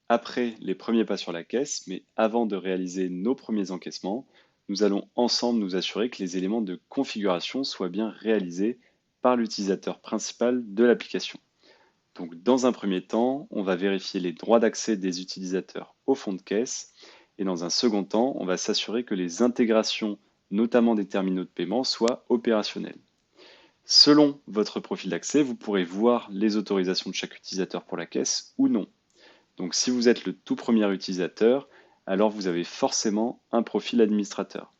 Après les premiers pas sur la caisse, mais avant de réaliser nos premiers encaissements, nous allons ensemble nous assurer que les éléments de configuration soient bien réalisés par l'utilisateur principal de l'application. Donc, dans un premier temps, on va vérifier les droits d'accès des utilisateurs au fond de caisse. Et dans un second temps, on va s'assurer que les intégrations, notamment des terminaux de paiement, soient opérationnelles. Selon votre profil d'accès, vous pourrez voir les autorisations de chaque utilisateur pour la caisse ou non. Donc, si vous êtes le tout premier utilisateur, alors vous avez forcément un profil administrateur.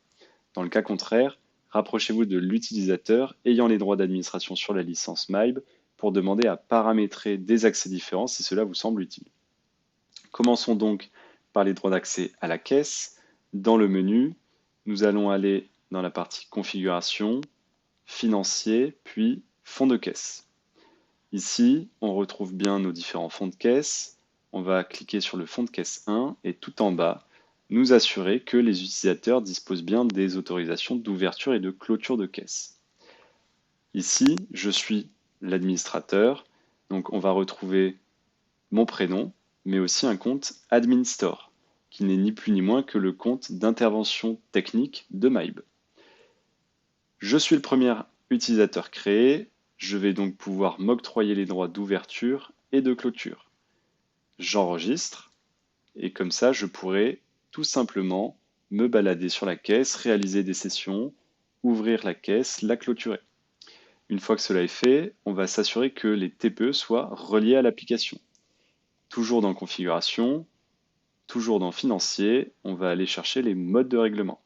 Dans le cas contraire, rapprochez-vous de l'utilisateur ayant les droits d'administration sur la licence MIBE pour demander à paramétrer des accès différents si cela vous semble utile. Commençons donc par les droits d'accès à la caisse. Dans le menu, nous allons aller dans la partie configuration, financier, puis fonds de caisse. Ici, on retrouve bien nos différents fonds de caisse. On va cliquer sur le fonds de caisse 1 et tout en bas, nous assurer que les utilisateurs disposent bien des autorisations d'ouverture et de clôture de caisse. Ici, je suis l'administrateur, donc on va retrouver mon prénom, mais aussi un compte AdminStore, qui n'est ni plus ni moins que le compte d'intervention technique de MIBE. Je suis le premier utilisateur créé, je vais donc pouvoir m'octroyer les droits d'ouverture et de clôture. J'enregistre, et comme ça, je pourrai tout simplement me balader sur la caisse, réaliser des sessions, ouvrir la caisse, la clôturer. Une fois que cela est fait, on va s'assurer que les TPE soient reliés à l'application. Toujours dans configuration, toujours dans financier, on va aller chercher les modes de règlement.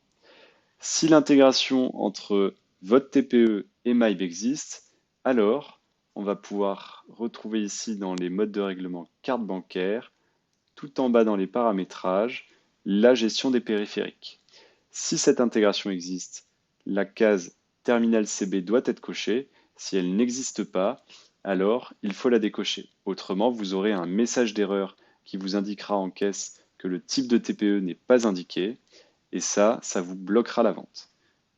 Si l'intégration entre votre TPE et MIBE existe, alors on va pouvoir retrouver ici dans les modes de règlement carte bancaire, tout en bas dans les paramétrages, la gestion des périphériques. Si cette intégration existe, la case Terminal CB doit être cochée. Si elle n'existe pas, alors il faut la décocher. Autrement, vous aurez un message d'erreur qui vous indiquera en caisse que le type de TPE n'est pas indiqué, et ça vous bloquera la vente.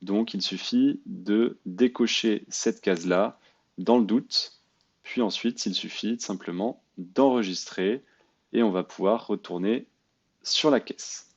Donc il suffit de décocher cette case-là dans le doute, puis ensuite il suffit simplement d'enregistrer et on va pouvoir retourner sur la caisse.